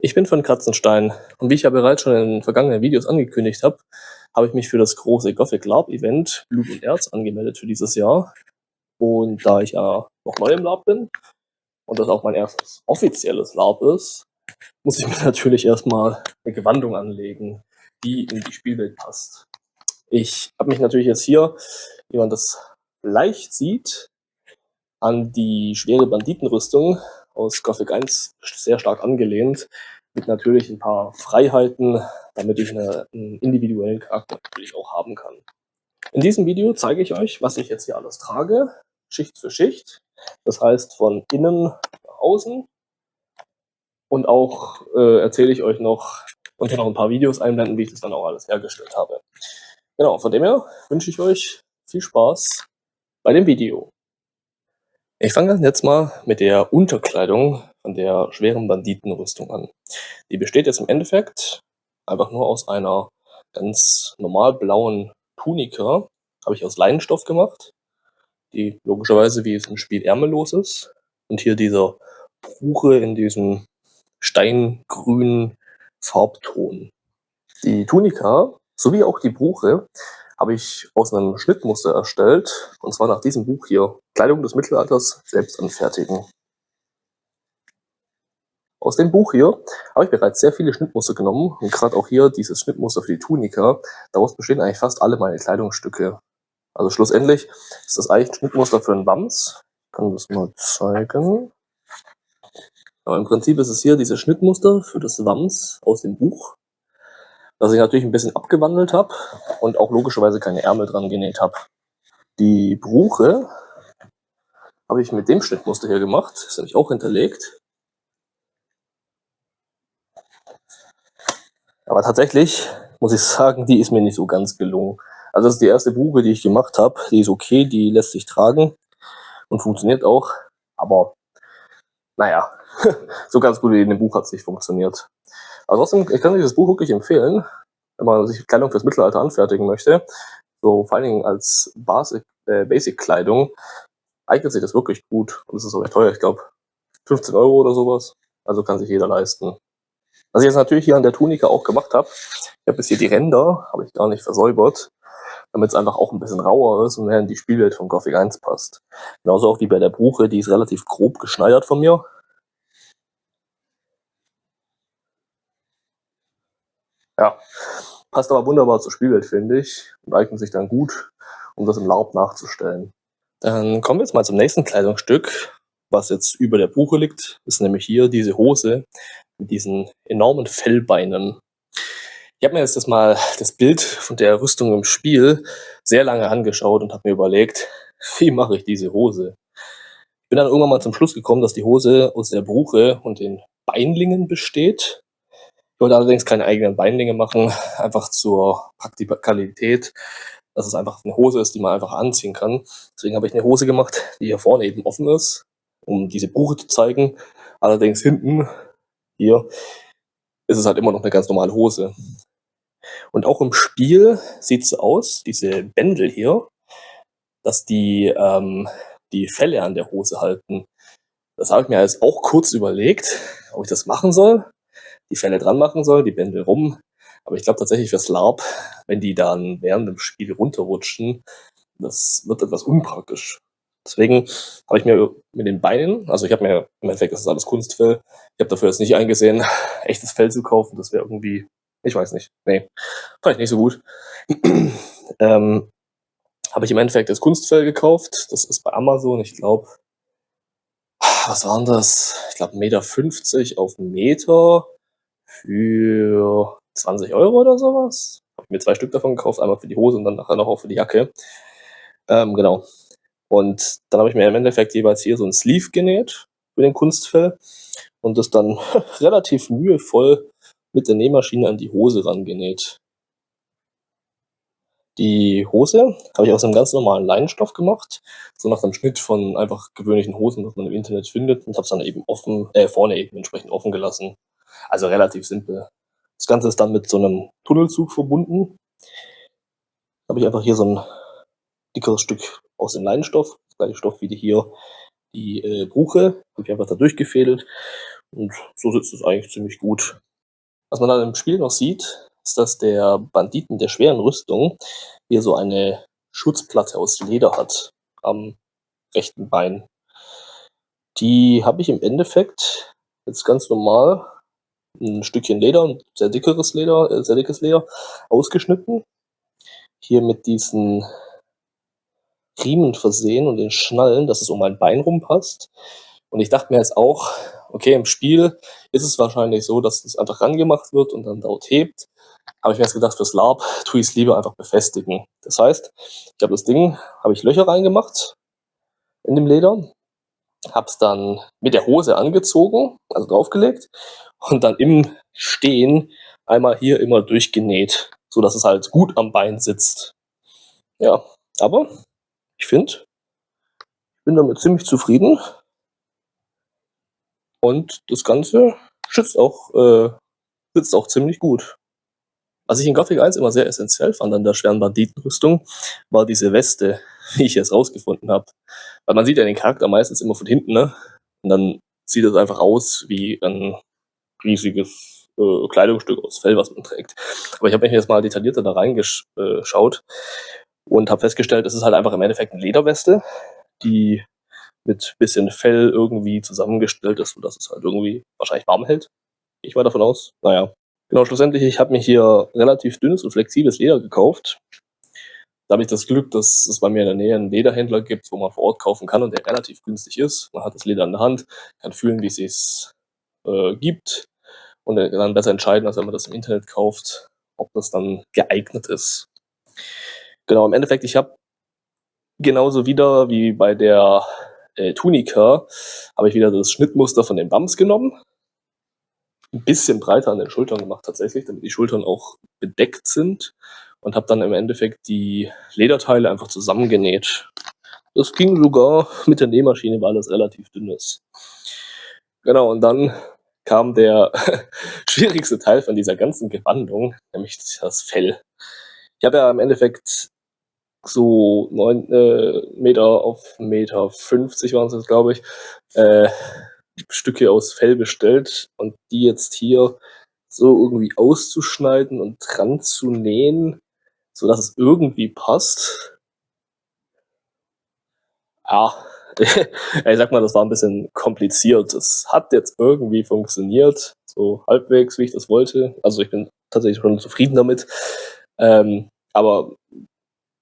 Ich bin von Katzenstein und wie ich ja bereits schon in vergangenen Videos angekündigt habe ich mich für das große Gothic LARP Event Blut und Erz angemeldet für dieses Jahr. Und da ich ja noch neu im LARP bin und das auch mein erstes offizielles LARP ist, muss ich mir natürlich erstmal eine Gewandung anlegen, die in die Spielwelt passt. Ich habe mich natürlich jetzt hier, wie man das leicht sieht, an die schwere Banditenrüstung aus Gothic 1 sehr stark angelehnt, mit natürlich ein paar Freiheiten, damit ich einen individuellen Charakter natürlich auch haben kann. In diesem Video zeige ich euch, was ich jetzt hier alles trage, Schicht für Schicht. Das heißt von innen nach außen. Und auch erzähle ich euch noch und noch ein paar Videos einblenden, wie ich das dann auch alles hergestellt habe. Genau, von dem her wünsche ich euch viel Spaß bei dem Video. Ich fange jetzt mal mit der Unterkleidung von der schweren Banditenrüstung an. Die besteht jetzt im Endeffekt einfach nur aus einer ganz normal blauen Tunika. Habe ich aus Leinenstoff gemacht, die logischerweise wie es im Spiel ärmellos ist. Und hier dieser Bruche in diesem steingrünen Farbton. Die Tunika sowie auch die Bruche habe ich aus einem Schnittmuster erstellt, und zwar nach diesem Buch hier, Kleidung des Mittelalters selbst anfertigen. Aus dem Buch hier habe ich bereits sehr viele Schnittmuster genommen und gerade auch hier dieses Schnittmuster für die Tunika, daraus bestehen eigentlich fast alle meine Kleidungsstücke. Also schlussendlich ist das eigentlich ein Schnittmuster für einen Wams. Ich kann das mal zeigen. Aber im Prinzip ist es hier dieses Schnittmuster für das Wams aus dem Buch, das ich natürlich ein bisschen abgewandelt habe und auch logischerweise keine Ärmel dran genäht habe. Die Bruche habe ich mit dem Schnittmuster hier gemacht, ist nämlich auch hinterlegt. Aber tatsächlich muss ich sagen, die ist mir nicht so ganz gelungen. Also das ist die erste Bruche, die ich gemacht habe. Die ist okay, die lässt sich tragen und funktioniert auch. Aber naja, so ganz gut wie in dem Buch hat es nicht funktioniert. Aber trotzdem, ich kann dieses Buch wirklich empfehlen, wenn man sich Kleidung fürs Mittelalter anfertigen möchte. So vor allen Dingen als Basic-Kleidung eignet sich das wirklich gut. Und es ist auch recht teuer, ich glaube 15 Euro oder sowas. Also kann sich jeder leisten. Was ich jetzt natürlich hier an der Tunika auch gemacht habe, ich habe jetzt hier die Ränder, habe ich gar nicht versäubert, damit es einfach auch ein bisschen rauer ist und mehr in die Spielwelt von Gothic 1 passt. Genauso auch wie bei der Bruche, die ist relativ grob geschneidert von mir. Ja, passt aber wunderbar zur Spielwelt, finde ich, und eignet sich dann gut, um das im LARP nachzustellen. Dann kommen wir jetzt mal zum nächsten Kleidungsstück, was jetzt über der Buche liegt, ist nämlich hier diese Hose mit diesen enormen Fellbeinen. Ich habe mir jetzt das Bild von der Rüstung im Spiel sehr lange angeschaut und habe mir überlegt, wie mache ich diese Hose? Ich bin dann irgendwann mal zum Schluss gekommen, dass die Hose aus der Bruche und den Beinlingen besteht. Ich wollte allerdings keine eigenen Beinlinge machen, einfach zur Praktikalität, dass es einfach eine Hose ist, die man einfach anziehen kann. Deswegen habe ich eine Hose gemacht, die hier vorne eben offen ist, um diese Bruche zu zeigen. Allerdings hinten, hier, ist es halt immer noch eine ganz normale Hose. Und auch im Spiel sieht es aus, diese Bändel hier, dass die Felle an der Hose halten. Das habe ich mir jetzt auch kurz überlegt, ob ich das machen soll, die Felle dran machen soll, die Bändel rum. Aber ich glaube tatsächlich fürs LARP, wenn die dann während dem Spiel runterrutschen, das wird etwas unpraktisch. Deswegen habe ich mir mit den Beinen, also ich habe mir, im Endeffekt ist das alles Kunstfell, ich habe dafür jetzt nicht eingesehen, echtes Fell zu kaufen, das wäre irgendwie, ich weiß nicht, nee, fand ich nicht so gut. ähm, habe ich im Endeffekt das Kunstfell gekauft, das ist bei Amazon, ich glaube, was waren das? Ich glaube 1,50 Meter auf Meter für 20 Euro oder sowas. Habe ich mir 2 Stück davon gekauft, einmal für die Hose und dann nachher noch auch für die Jacke. Genau. Und dann habe ich mir im Endeffekt jeweils hier so ein Sleeve genäht für den Kunstfell und das dann relativ mühevoll mit der Nähmaschine an die Hose rangenäht. Die Hose habe ich aus einem ganz normalen Leinenstoff gemacht, so nach dem Schnitt von einfach gewöhnlichen Hosen, das man im Internet findet, und habe es dann eben vorne eben entsprechend offen gelassen. Also relativ simpel. Das Ganze ist dann mit so einem Tunnelzug verbunden. Da habe ich einfach hier so ein dickeres Stück aus dem Leinenstoff, das gleiche Stoff wie hier die Bruche, habe ich einfach da durchgefädelt Und so sitzt es eigentlich ziemlich gut. Was man dann im Spiel noch sieht, ist, dass der Bandit mit der schweren Rüstung hier so eine Schutzplatte aus Leder hat am rechten Bein. Die habe ich im Endeffekt jetzt ganz normal ein Stückchen Leder, ein sehr dickes Leder, ausgeschnitten. Hier mit diesen Riemen versehen und den Schnallen, dass es um mein Bein rumpasst. Und ich dachte mir jetzt auch, okay, im Spiel ist es wahrscheinlich so, dass es einfach rangemacht wird und dann dort hebt. Habe ich mir jetzt gedacht, fürs LARP tue ich es lieber einfach befestigen. Das heißt, ich habe das Ding, habe ich Löcher reingemacht in dem Leder, habe es dann mit der Hose angezogen, also draufgelegt und dann im Stehen einmal hier immer durchgenäht, sodass es halt gut am Bein sitzt. Ja, aber ich finde, ich bin damit ziemlich zufrieden und das Ganze sitzt auch ziemlich gut. Was ich in Gothic 1 immer sehr essentiell fand an der schweren Banditenrüstung, war diese Weste, wie ich jetzt rausgefunden habe. Weil man sieht ja den Charakter meistens immer von hinten, ne? Und dann sieht es einfach aus wie ein riesiges Kleidungsstück aus Fell, was man trägt. Aber ich habe mich jetzt mal detaillierter da reingeschaut und habe festgestellt, es ist halt einfach im Endeffekt eine Lederweste, die mit bisschen Fell irgendwie zusammengestellt ist, sodass es halt irgendwie wahrscheinlich warm hält. Ich mal davon aus. Naja. Genau, schlussendlich, ich habe mir hier relativ dünnes und flexibles Leder gekauft. Da habe ich das Glück, dass es bei mir in der Nähe einen Lederhändler gibt, wo man vor Ort kaufen kann und der relativ günstig ist. Man hat das Leder in der Hand, kann fühlen, wie es sich gibt und dann besser entscheiden, als wenn man das im Internet kauft, ob das dann geeignet ist. Genau, im Endeffekt, ich habe genauso wieder wie bei der Tunika, habe ich wieder das Schnittmuster von den Bums genommen, ein bisschen breiter an den Schultern gemacht tatsächlich, damit die Schultern auch bedeckt sind und habe dann im Endeffekt die Lederteile einfach zusammengenäht. Das ging sogar mit der Nähmaschine, weil das relativ dünn ist. Genau, und dann kam der schwierigste Teil von dieser ganzen Gewandung, nämlich das Fell. Ich habe ja im Endeffekt so 9 Meter auf 1,50 Meter waren es jetzt, glaube ich, Stücke aus Fell bestellt und die jetzt hier so irgendwie auszuschneiden und dran zu nähen, sodass es irgendwie passt. Ja, ich sag mal, das war ein bisschen kompliziert. Es hat jetzt irgendwie funktioniert, so halbwegs, wie ich das wollte. Also ich bin tatsächlich schon zufrieden damit. Aber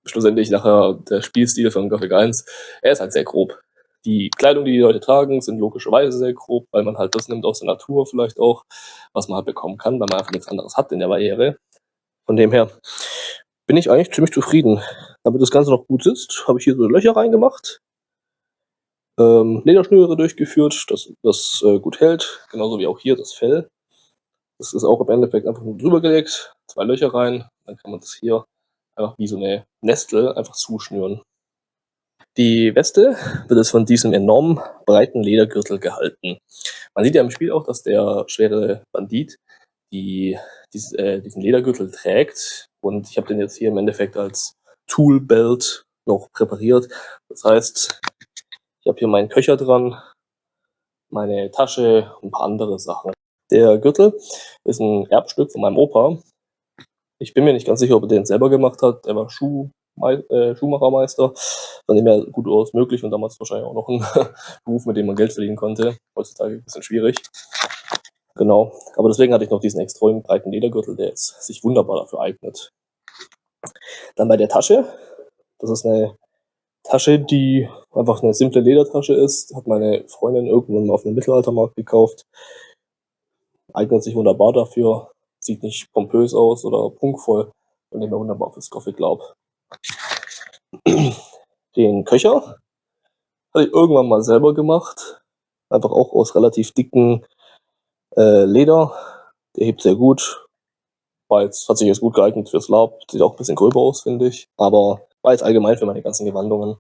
schlussendlich nachher der Spielstil von Gothic 1, er ist halt sehr grob. Die Kleidung, die die Leute tragen, sind logischerweise sehr grob, weil man halt das nimmt aus der Natur vielleicht auch, was man halt bekommen kann, weil man einfach nichts anderes hat in der Barriere. Von dem her bin ich eigentlich ziemlich zufrieden. Damit das Ganze noch gut sitzt, habe ich hier so Löcher reingemacht, Lederschnüre durchgeführt, dass das gut hält, genauso wie auch hier das Fell. Das ist auch im Endeffekt einfach nur drüber gelegt, 2 Löcher rein, dann kann man das hier einfach wie so eine Nestel einfach zuschnüren. Die Weste wird jetzt von diesem enorm breiten Ledergürtel gehalten. Man sieht ja im Spiel auch, dass der schwere Bandit diesen Ledergürtel trägt und ich habe den jetzt hier im Endeffekt als Toolbelt noch präpariert. Das heißt, ich habe hier meinen Köcher dran, meine Tasche und ein paar andere Sachen. Der Gürtel ist ein Erbstück von meinem Opa. Ich bin mir nicht ganz sicher, ob er den selber gemacht hat. Er war Schuhmachermeister, von dem her gut aus möglich und damals wahrscheinlich auch noch ein Beruf, mit dem man Geld verdienen konnte. Heutzutage ein bisschen schwierig. Genau. Aber deswegen hatte ich noch diesen extrem breiten Ledergürtel, der jetzt sich wunderbar dafür eignet. Dann bei der Tasche. Das ist eine Tasche, die einfach eine simple Ledertasche ist. Hat meine Freundin irgendwann auf einem Mittelaltermarkt gekauft. Eignet sich wunderbar dafür. Sieht nicht pompös aus oder prunkvoll. Und dem her wunderbar fürs Gothic Laub. Den Köcher hatte ich irgendwann mal selber gemacht. Einfach auch aus relativ dicken Leder. Der hebt sehr gut. Hat sich jetzt gut geeignet fürs Laub. Sieht auch ein bisschen gröber aus, finde ich. Aber war jetzt allgemein für meine ganzen Gewandungen.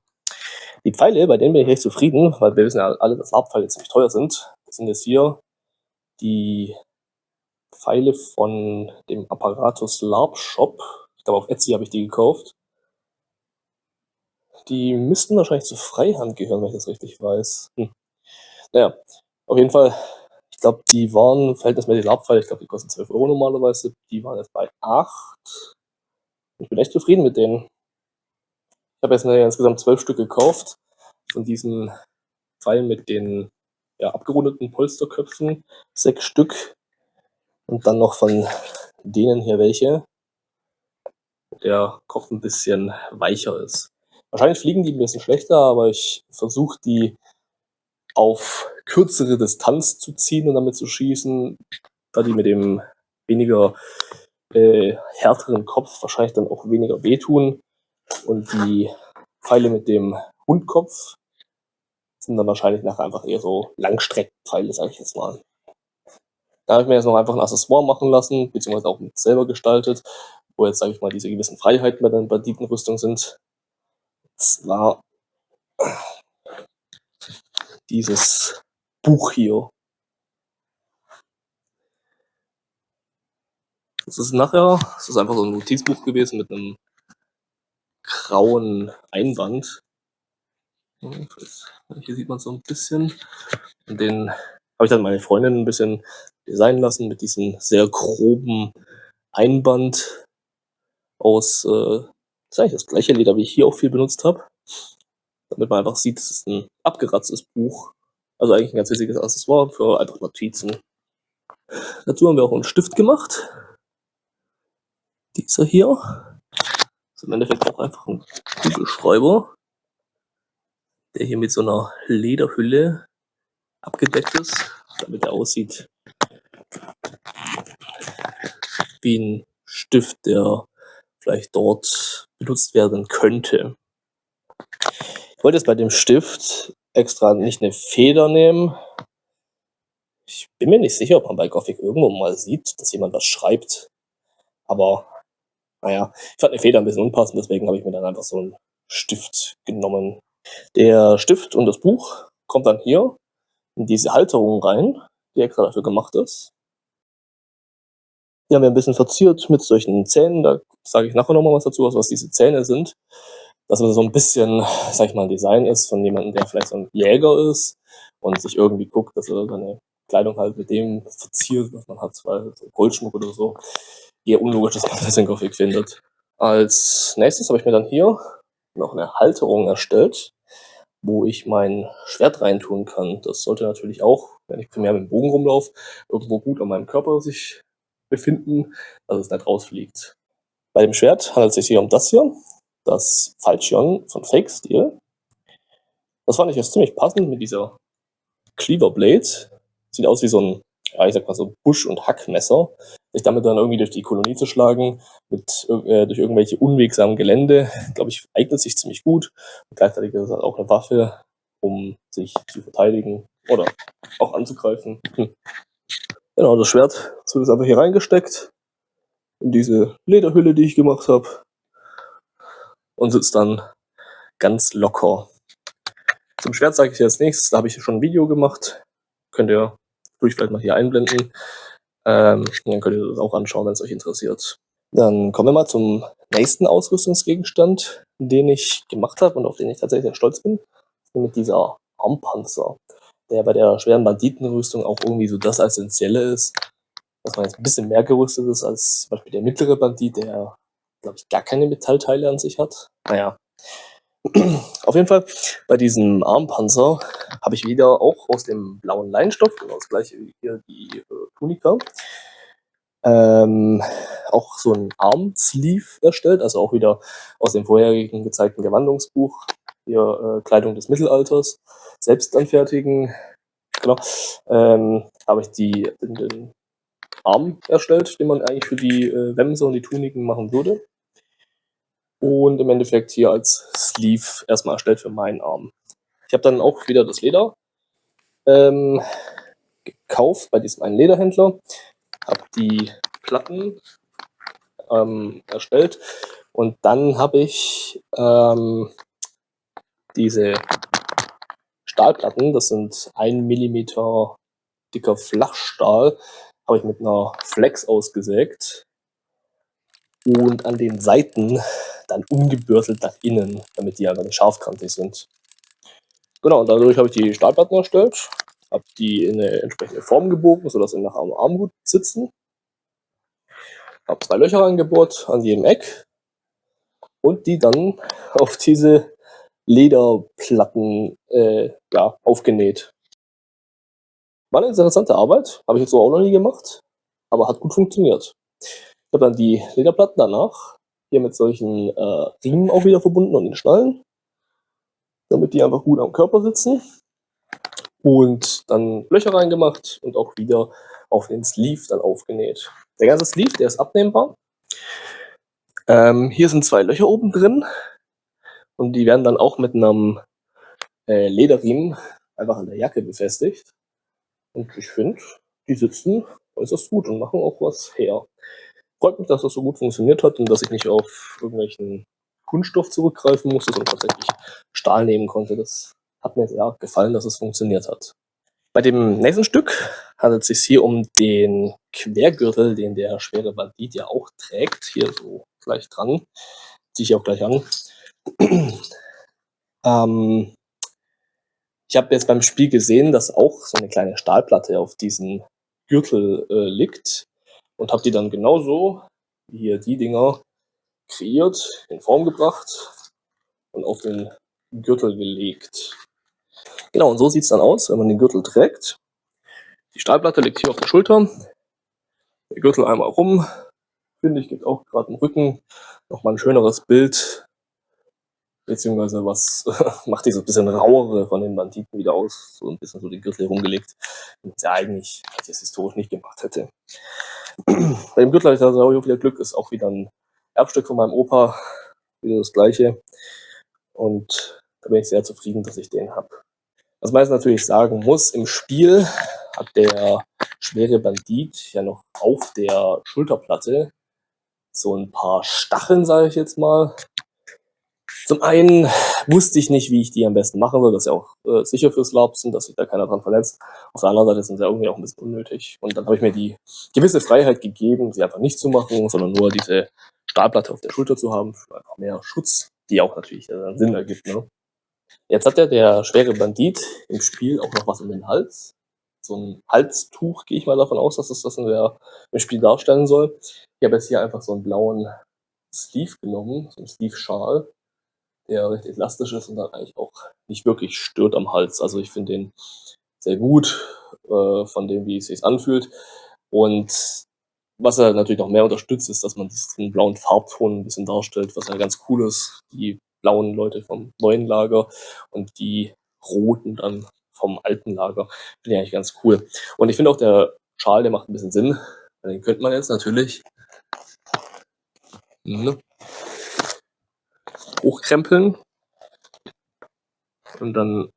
Die Pfeile, bei denen bin ich echt zufrieden, weil wir wissen ja alle, dass Labpfeile ziemlich teuer sind. Das sind jetzt hier die Pfeile von dem Apparatus Larp Shop. Ich glaube, auf Etsy habe ich die gekauft. Die müssten wahrscheinlich zur Freihand gehören, wenn ich das richtig weiß. Naja, auf jeden Fall, Ich glaube, die waren verhältnismäßig Labpfeile. Ich glaube, die kosten 12 Euro normalerweise. Die waren jetzt bei 8. Ich bin echt zufrieden mit denen. Ich habe jetzt insgesamt 12 Stück gekauft. Von diesen Pfeilen mit den abgerundeten Polsterköpfen. 6 Stück. Und dann noch von denen hier welche. Der Kopf ein bisschen weicher ist. Wahrscheinlich fliegen die ein bisschen schlechter, aber ich versuche die auf kürzere Distanz zu ziehen und damit zu schießen, da die mit dem weniger härteren Kopf wahrscheinlich dann auch weniger wehtun. Und die Pfeile mit dem Hundkopf sind dann wahrscheinlich nachher einfach eher so Langstreckenpfeile, sage ich jetzt mal. Da habe ich mir jetzt noch einfach ein Accessoire machen lassen, beziehungsweise auch mit selber gestaltet, wo jetzt, sage ich mal, diese gewissen Freiheiten bei der Banditenrüstung sind. Zwar dieses Buch hier. Das ist einfach so ein Notizbuch gewesen mit einem grauen Einband. Hier sieht man so ein bisschen. Und den habe ich dann meine Freundin ein bisschen designen lassen mit diesem sehr groben Einband aus, das ist eigentlich das gleiche Leder, wie ich hier auch viel benutzt habe. Damit man einfach sieht, es ist ein abgeratztes Buch. Also eigentlich ein ganz witziges Accessoire für einfach Notizen. Dazu haben wir auch einen Stift gemacht. Dieser hier. Das ist im Endeffekt auch einfach ein Kugelschreiber, der hier mit so einer Lederhülle abgedeckt ist, damit er aussieht wie ein Stift, der vielleicht dort benutzt werden könnte. Ich wollte jetzt bei dem Stift extra nicht eine Feder nehmen. Ich bin mir nicht sicher, ob man bei Gothic irgendwo mal sieht, dass jemand was schreibt. Aber naja, ich fand eine Feder ein bisschen unpassend, deswegen habe ich mir dann einfach so einen Stift genommen. Der Stift und das Buch kommt dann hier in diese Halterung rein, die extra dafür gemacht ist. Die haben wir ein bisschen verziert mit solchen Zähnen. Da sage ich nachher nochmal was dazu, was diese Zähne sind. Dass es so ein bisschen, sag ich mal, ein Design ist von jemandem, der vielleicht so ein Jäger ist und sich irgendwie guckt, dass er seine Kleidung halt mit dem verziert, was man hat, weil so Goldschmuck oder so eher unlogisch, dass man das in Gothic findet. Als nächstes habe ich mir dann hier noch eine Halterung erstellt, wo ich mein Schwert reintun kann. Das sollte natürlich auch, wenn ich primär mit dem Bogen rumlaufe, irgendwo gut an meinem Körper sich befinden, dass es nicht rausfliegt. Bei dem Schwert handelt es sich hier um das hier, das Falchion von Fake Steel. Das fand ich jetzt ziemlich passend mit dieser Cleaver Blade. Sieht aus wie so ein, ich sag mal so Busch- und Hackmesser. Sich damit dann irgendwie durch die Kolonie zu schlagen, durch irgendwelche unwegsamen Gelände, glaube ich, eignet sich ziemlich gut. Und gleichzeitig ist es halt auch eine Waffe, um sich zu verteidigen oder auch anzugreifen. Genau, das Schwert wird jetzt einfach hier reingesteckt, in diese Lederhülle, die ich gemacht habe, und sitzt dann ganz locker. Zum Schwert sage ich jetzt nichts, da habe ich schon ein Video gemacht. Könnt ihr vielleicht mal hier einblenden. Dann könnt ihr das auch anschauen, wenn es euch interessiert. Dann kommen wir mal zum nächsten Ausrüstungsgegenstand, den ich gemacht habe und auf den ich tatsächlich sehr stolz bin. Mit dieser Armpanzer, der bei der schweren Banditenrüstung auch irgendwie so das Essentielle ist, dass man jetzt ein bisschen mehr gerüstet ist als zum Beispiel der mittlere Bandit, der, glaube ich, gar keine Metallteile an sich hat. Naja. Auf jeden Fall, bei diesem Armpanzer habe ich wieder auch aus dem blauen Leinstoff, genau das gleiche wie hier die Tunika, auch so ein Armsleeve erstellt, also auch wieder aus dem vorherigen gezeigten Gewandungsbuch, hier Kleidung des Mittelalters, selbst anfertigen. Genau. Habe ich den Arm erstellt, den man eigentlich für die Wämser und die Tuniken machen würde. Und im Endeffekt hier als Sleeve erstmal erstellt für meinen Arm. Ich habe dann auch wieder das Leder gekauft bei diesem einen Lederhändler, habe die Platten erstellt und dann habe ich diese Stahlplatten, das sind 1 Millimeter dicker Flachstahl, habe ich mit einer Flex ausgesägt und an den Seiten dann umgebürstelt nach innen, damit die einfach nicht scharfkantig sind. Genau, und dadurch habe ich die Stahlplatten erstellt. Habe die in eine entsprechende Form gebogen, sodass sie nach einem Armhut sitzen. Habe 2 Löcher reingebohrt an jedem Eck und die dann auf diese Lederplatten aufgenäht. War eine interessante Arbeit, habe ich jetzt so auch noch nie gemacht, aber hat gut funktioniert. Ich habe dann die Lederplatten danach hier mit solchen Riemen auch wieder verbunden und den Schnallen, damit die einfach gut am Körper sitzen. Und dann Löcher reingemacht und auch wieder auf den Sleeve dann aufgenäht. Der ganze Sleeve, der ist abnehmbar. Hier sind 2 Löcher oben drin und die werden dann auch mit einem Lederriemen einfach an der Jacke befestigt. Und ich finde, die sitzen äußerst gut und machen auch was her. Freut mich, dass das so gut funktioniert hat und dass ich nicht auf irgendwelchen Kunststoff zurückgreifen musste, sondern tatsächlich Stahl nehmen konnte. Das hat mir sehr gefallen, dass es funktioniert hat. Bei dem nächsten Stück handelt es sich hier um den Quergürtel, den der schwere Bandit ja auch trägt. Hier so gleich dran. Ziehe ich auch gleich an. Ich habe jetzt beim Spiel gesehen, dass auch so eine kleine Stahlplatte auf diesem Gürtel liegt und habe die dann genauso wie hier die Dinger kreiert, in Form gebracht und auf den Gürtel gelegt. Genau, und so sieht es dann aus, wenn man den Gürtel trägt. Die Stahlplatte liegt hier auf der Schulter, der Gürtel einmal rum, finde ich, gibt auch gerade im Rücken nochmal ein schöneres Bild, beziehungsweise was macht dieses bisschen rauere von den Banditen wieder aus, so ein bisschen so den Gürtel herumgelegt, den es ja eigentlich jetzt historisch nicht gemacht hätte. Bei dem Gürtel habe ich also auch wieder Glück, ist auch wieder ein Erbstück von meinem Opa, wieder das gleiche, und da bin ich sehr zufrieden, dass ich den habe. Was man jetzt natürlich sagen muss, im Spiel hat der schwere Bandit ja noch auf der Schulterplatte so ein paar Stacheln, sage ich jetzt mal. Zum einen wusste ich nicht, wie ich die am besten machen soll, dass sie auch sicher fürs LARP sind, dass sich da keiner dran verletzt. Auf der anderen Seite sind sie irgendwie auch ein bisschen unnötig. Und dann habe ich mir die gewisse Freiheit gegeben, sie einfach nicht zu machen, sondern nur diese Stahlplatte auf der Schulter zu haben, für einfach mehr Schutz, die auch natürlich Sinn ergibt. Ne? Jetzt hat ja der schwere Bandit im Spiel auch noch was um den Hals. So ein Halstuch, gehe ich mal davon aus, dass es das im Spiel darstellen soll. Ich habe jetzt hier einfach so einen blauen Sleeve genommen, so einen Sleeve-Schal, der recht elastisch ist und dann eigentlich auch nicht wirklich stört am Hals. Also ich finde den sehr gut, von dem, wie es sich anfühlt. Und was er natürlich noch mehr unterstützt, ist, dass man diesen blauen Farbton ein bisschen darstellt, was ja ganz cool ist. Die blauen Leute vom neuen Lager und die roten dann vom alten Lager. Finde ich eigentlich ganz cool. Und ich finde auch, der Schal, der macht ein bisschen Sinn. Den könnte man jetzt natürlich hochkrempeln und dann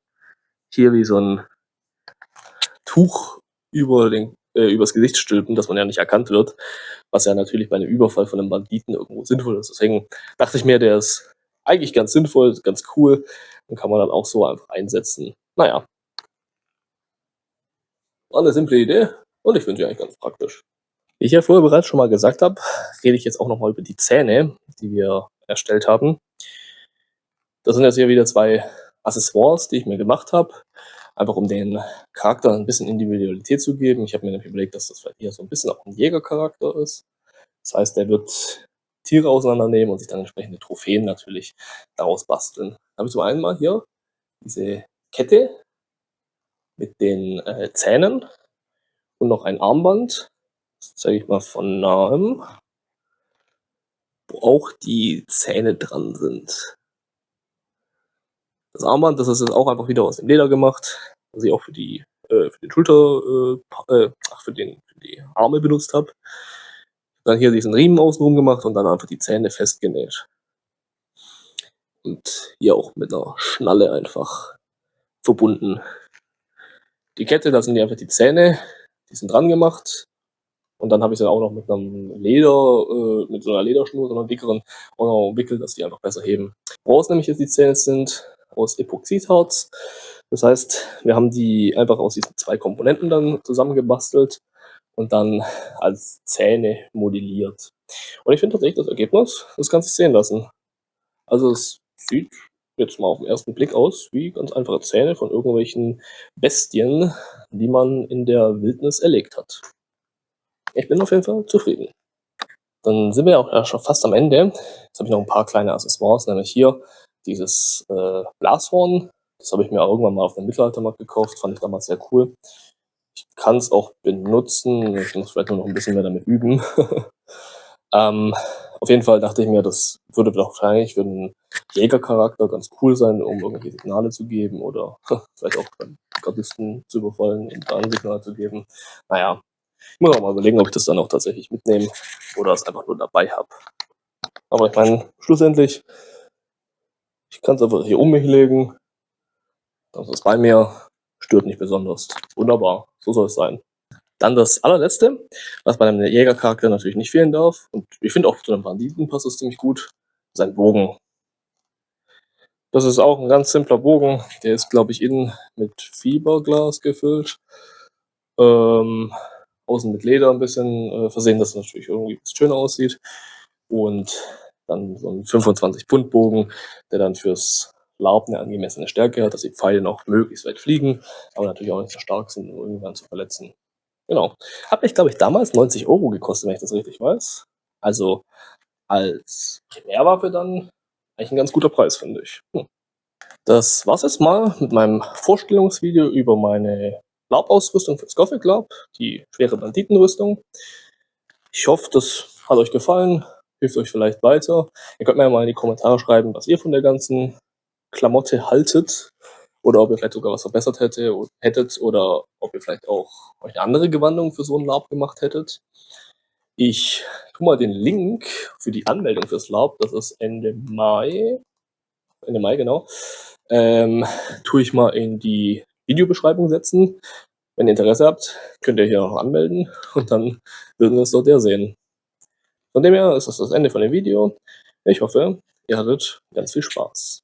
hier wie so ein Tuch übers Gesicht stülpen, dass man ja nicht erkannt wird, was ja natürlich bei einem Überfall von einem Banditen irgendwo sinnvoll ist. Deswegen dachte ich mir, der ist eigentlich ganz sinnvoll, ganz cool und kann man dann auch so einfach einsetzen. Naja, war eine simple Idee und ich finde sie eigentlich ganz praktisch. Wie ich ja vorher bereits schon mal gesagt habe, rede ich jetzt auch nochmal über die Zähne, die wir erstellt haben. Das sind jetzt hier wieder 2 Accessoires, die ich mir gemacht habe, einfach um den Charakter ein bisschen Individualität zu geben. Ich habe mir nämlich überlegt, dass das vielleicht hier so ein bisschen auch ein Jägercharakter ist. Das heißt, der wird Tiere auseinandernehmen und sich dann entsprechende Trophäen natürlich daraus basteln. Da habe ich zum einen mal hier diese Kette mit den Zähnen und noch ein Armband. Das zeige ich mal von nahem, wo auch die Zähne dran sind. Das Armband, das ist jetzt auch einfach wieder aus dem Leder gemacht, was ich auch für den für die Arme benutzt habe. Dann hier diesen Riemen außenrum gemacht und dann einfach die Zähne festgenäht. Und hier auch mit einer Schnalle einfach verbunden. Die Kette, da sind die einfach die Zähne, die sind dran gemacht. Und dann habe ich sie auch noch mit mit so einer Lederschnur, so einer dickeren, auch noch umwickelt, dass die einfach besser heben. Woraus nämlich jetzt die Zähne sind, aus Epoxidharz. Das heißt, wir haben die einfach aus diesen 2 Komponenten dann zusammengebastelt und dann als Zähne modelliert. Und ich finde tatsächlich das Ergebnis, das kann sich sehen lassen. Also es sieht jetzt mal auf den ersten Blick aus wie ganz einfache Zähne von irgendwelchen Bestien, die man in der Wildnis erlegt hat. Ich bin auf jeden Fall zufrieden. Dann sind wir auch schon fast am Ende. Jetzt habe ich noch ein paar kleine Accessoires, nämlich hier dieses Glashorn. Das habe ich mir auch irgendwann mal auf dem Mittelaltermarkt gekauft, fand ich damals sehr cool. Ich kann es auch benutzen, ich muss vielleicht nur noch ein bisschen mehr damit üben. Auf jeden Fall dachte ich mir, das würde doch wahrscheinlich für einen Jägercharakter ganz cool sein, um irgendwelche Signale zu geben oder vielleicht auch beim Gardisten zu überfallen und da ein Signal zu geben. Naja, ich muss auch mal überlegen, ob ich das dann auch tatsächlich mitnehme oder es einfach nur dabei habe. Aber ich meine, schlussendlich, ich kann es einfach hier um mich legen, dann ist es bei mir, stört nicht besonders. Wunderbar, so soll es sein. Dann das allerletzte, was bei einem Jägercharakter natürlich nicht fehlen darf, und ich finde auch zu einem Banditen passt es ziemlich gut, sein Bogen. Das ist auch ein ganz simpler Bogen, der ist, glaube ich, innen mit Fiberglas gefüllt, außen mit Leder ein bisschen versehen, dass es natürlich irgendwie schöner aussieht. Und dann so ein 25-Pfund-Bogen, der dann fürs Laub eine angemessene Stärke hat, dass die Pfeile noch möglichst weit fliegen, aber natürlich auch nicht so stark sind, um irgendwann zu verletzen. Genau. Hat mich, glaube ich, damals 90 € gekostet, wenn ich das richtig weiß. Also als Primärwaffe dann eigentlich ein ganz guter Preis, finde ich. Das war's jetzt mal mit meinem Vorstellungsvideo über meine Laubausrüstung fürs Gothic Lab, die schwere Banditenrüstung. Ich hoffe, das hat euch gefallen, hilft euch vielleicht weiter. Ihr könnt mir ja mal in die Kommentare schreiben, was ihr von der ganzen Klamotte haltet oder ob ihr vielleicht sogar was verbessert hättet oder ob ihr vielleicht auch euch eine andere Gewandung für so einen Lab gemacht hättet. Ich tue mal den Link für die Anmeldung fürs Lab, das ist Ende Mai genau, tue ich mal in die Videobeschreibung setzen. Wenn ihr Interesse habt, könnt ihr hier noch anmelden und dann würden wir es dort ja sehen. Von dem her ist das das Ende von dem Video. Ich hoffe, ihr hattet ganz viel Spaß.